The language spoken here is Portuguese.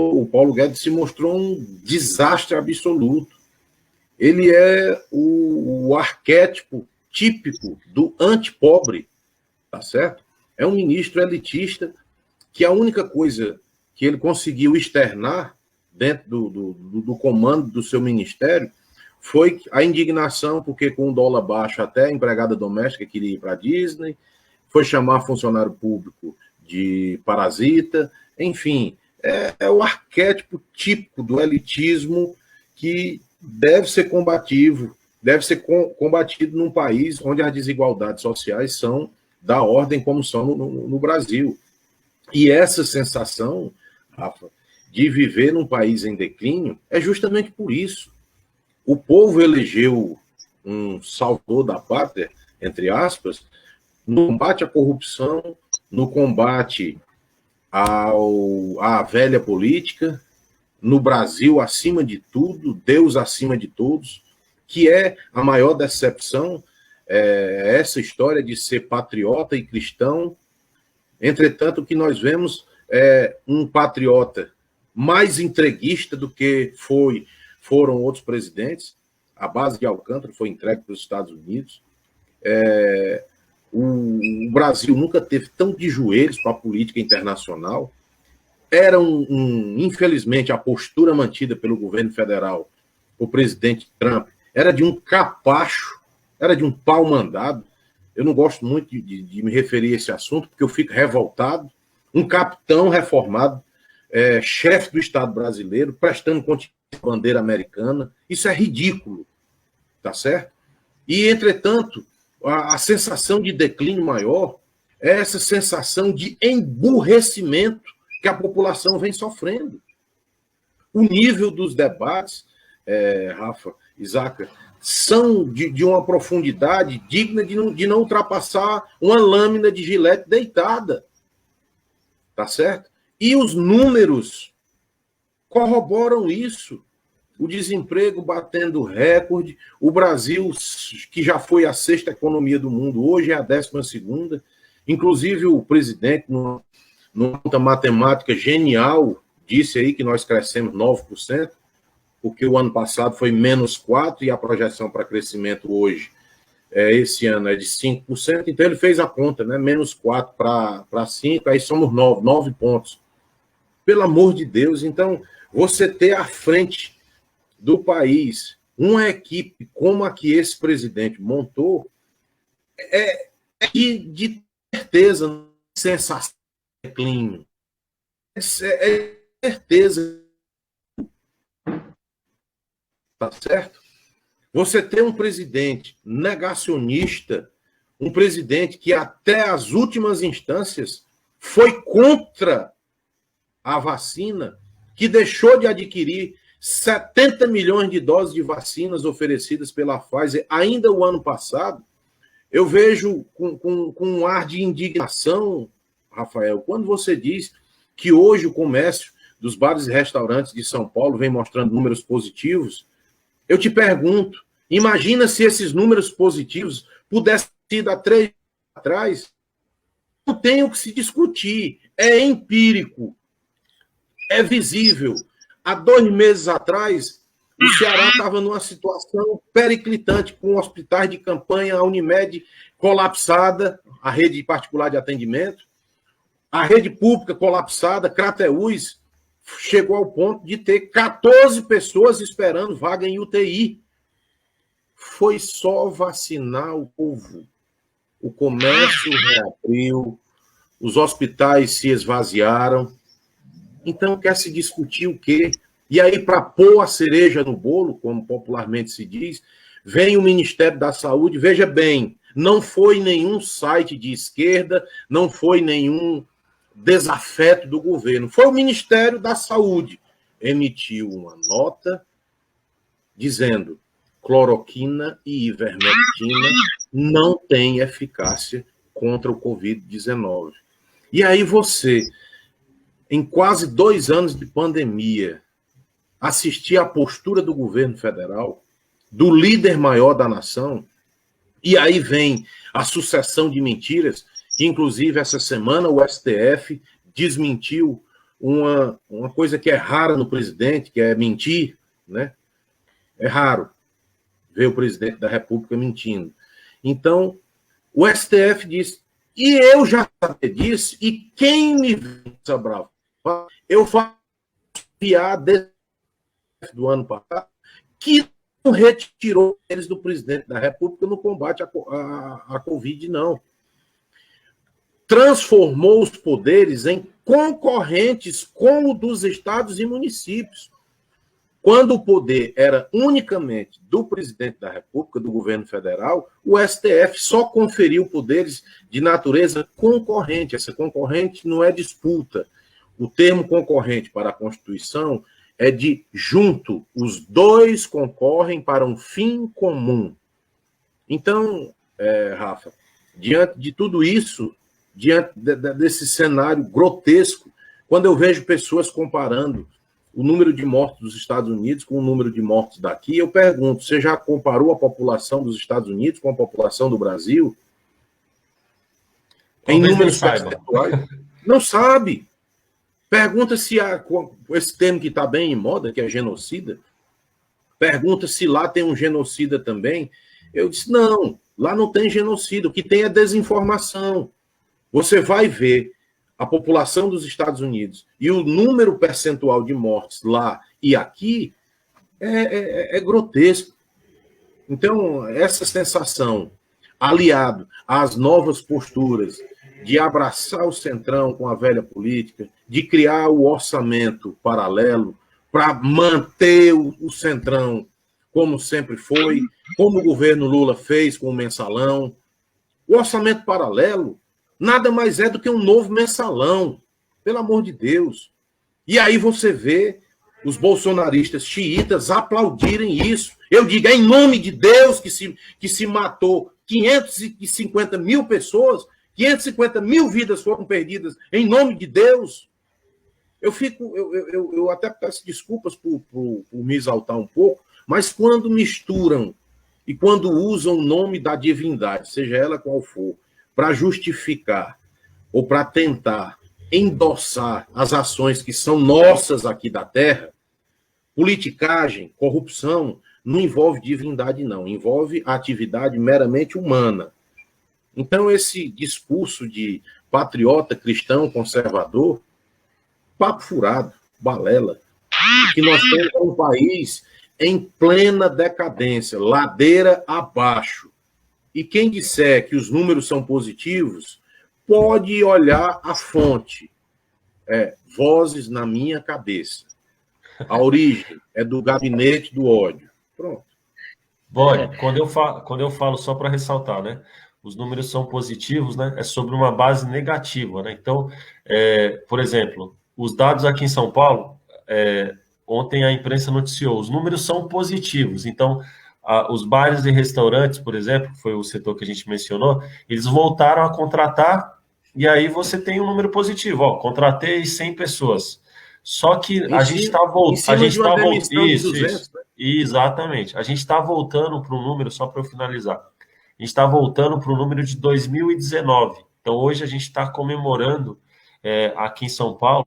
o Paulo Guedes se mostrou um desastre absoluto. Ele é o arquétipo típico do antipobre, tá certo? É um ministro elitista que a única coisa que ele conseguiu externar dentro do comando do seu ministério foi a indignação, porque com o dólar baixo até a empregada doméstica queria ir para a Disney, foi chamar funcionário público de parasita, enfim, é o arquétipo típico do elitismo que deve ser combativo, deve ser combatido num país onde as desigualdades sociais são da ordem como são no Brasil. E essa sensação, Rafa, de viver num país em declínio é justamente por isso. O povo elegeu um salvador da pátria, entre aspas, no combate à corrupção, no combate à velha política, no Brasil acima de tudo, Deus acima de todos, que é a maior decepção, essa história de ser patriota e cristão. Entretanto, o que nós vemos é um patriota mais entreguista do que foram outros presidentes. A base de Alcântara foi entregue para os Estados Unidos. O Brasil nunca teve tão de joelhos para a política internacional. Era infelizmente, a postura mantida pelo governo federal, o presidente Trump, era de um capacho, era de um pau mandado. Eu não gosto muito de me referir a esse assunto, porque eu fico revoltado. Um capitão reformado, chefe do Estado brasileiro, prestando conta à bandeira americana. Isso é ridículo, tá certo? E, entretanto, a sensação de declínio maior é essa sensação de emburrecimento que a população vem sofrendo. O nível dos debates, Rafa, Isaca, são de uma profundidade digna de não ultrapassar uma lâmina de gilete deitada. Tá certo? E os números corroboram isso. O desemprego batendo recorde, o Brasil, que já foi a 6ª economia do mundo, hoje é a 12ª. Inclusive, o presidente, numa conta matemática genial, disse aí que nós crescemos 9%, porque o ano passado foi menos 4%, e a projeção para crescimento hoje, esse ano, é de 5%. Então, ele fez a conta, né? Menos 4 para 5, aí somos 9 pontos. Pelo amor de Deus, então, você ter à frente do país uma equipe como a que esse presidente montou, de certeza, sensação de declínio. É certeza. Tá certo? Você tem um presidente negacionista, um presidente que até as últimas instâncias foi contra a vacina, que deixou de adquirir 70 milhões de doses de vacinas oferecidas pela Pfizer ainda o ano passado. Eu vejo com um ar de indignação, Rafael, quando você diz que hoje o comércio dos bares e restaurantes de São Paulo vem mostrando números positivos. Eu te pergunto, imagina se esses números positivos pudessem ter sido há 3 anos atrás. Não tem o que se discutir, é empírico, é visível. Há 2 meses atrás, o Ceará estava numa situação periclitante, com hospitais de campanha, a Unimed colapsada, a rede particular de atendimento, a rede pública colapsada, Crateús chegou ao ponto de ter 14 pessoas esperando vaga em UTI. Foi só vacinar o povo. O comércio reabriu, os hospitais se esvaziaram. Então, quer se discutir o quê? E aí, para pôr a cereja no bolo, como popularmente se diz, vem o Ministério da Saúde. Veja bem, não foi nenhum site de esquerda, não foi nenhum desafeto do governo. Foi o Ministério da Saúde. Emitiu uma nota dizendo cloroquina e ivermectina não têm eficácia contra o Covid-19. E aí você, em quase 2 anos de pandemia, assistir à postura do governo federal, do líder maior da nação, e aí vem a sucessão de mentiras, que inclusive essa semana o STF desmentiu uma coisa que é rara no presidente, que é mentir, né? É raro ver o presidente da República mentindo. Então, o STF disse, e eu já sabia disso, e quem me viu, Bravo, eu faço piada do ano passado, que não retirou eles do presidente da República no combate à Covid, não. Transformou os poderes em concorrentes com o dos estados e municípios. Quando o poder era unicamente do presidente da República, do governo federal, o STF só conferiu poderes de natureza concorrente. Essa concorrente não é disputa. O termo concorrente para a Constituição é de junto. Os dois concorrem para um fim comum. Então, Rafa, diante de tudo isso, diante desse cenário grotesco, quando eu vejo pessoas comparando o número de mortos dos Estados Unidos com o número de mortos daqui, eu pergunto, você já comparou a população dos Estados Unidos com a população do Brasil? Em números percentuais? Não sabe. Pergunta se esse termo que está bem em moda, que é genocida, pergunta se lá tem um genocida também. Eu disse, não, lá não tem genocida, o que tem é desinformação. Você vai ver a população dos Estados Unidos e o número percentual de mortes lá e aqui é grotesco. Então, essa sensação, aliado às novas posturas de abraçar o centrão com a velha política, de criar o orçamento paralelo para manter o centrão como sempre foi, como o governo Lula fez com o mensalão. O orçamento paralelo nada mais é do que um novo mensalão, pelo amor de Deus. E aí você vê os bolsonaristas xiitas aplaudirem isso. Eu digo, é em nome de Deus que se matou 550 mil pessoas, 550 mil vidas foram perdidas em nome de Deus. Eu até peço desculpas por me exaltar um pouco, mas quando misturam e quando usam o nome da divindade, seja ela qual for, para justificar ou para tentar endossar as ações que são nossas aqui da Terra, politicagem, corrupção, não envolve divindade, não. Envolve atividade meramente humana. Então, esse discurso de patriota cristão conservador, papo furado, balela, que nós temos um país em plena decadência, ladeira abaixo. E quem disser que os números são positivos, pode olhar a fonte. Vozes na minha cabeça. A origem é do gabinete do ódio. Pronto. Bode, quando eu falo só para ressaltar, né? Os números são positivos, né? É sobre uma base negativa, né? Então, por exemplo, os dados aqui em São Paulo, ontem a imprensa noticiou, os números são positivos. Então, os bares e restaurantes, por exemplo, que foi o setor que a gente mencionou, eles voltaram a contratar e aí você tem um número positivo. Ó, contratei 100 pessoas. Só que a gente está voltando. Exatamente. A gente está voltando para um número, só para eu finalizar. A gente está voltando para o número de 2019. Então, hoje a gente está comemorando aqui em São Paulo.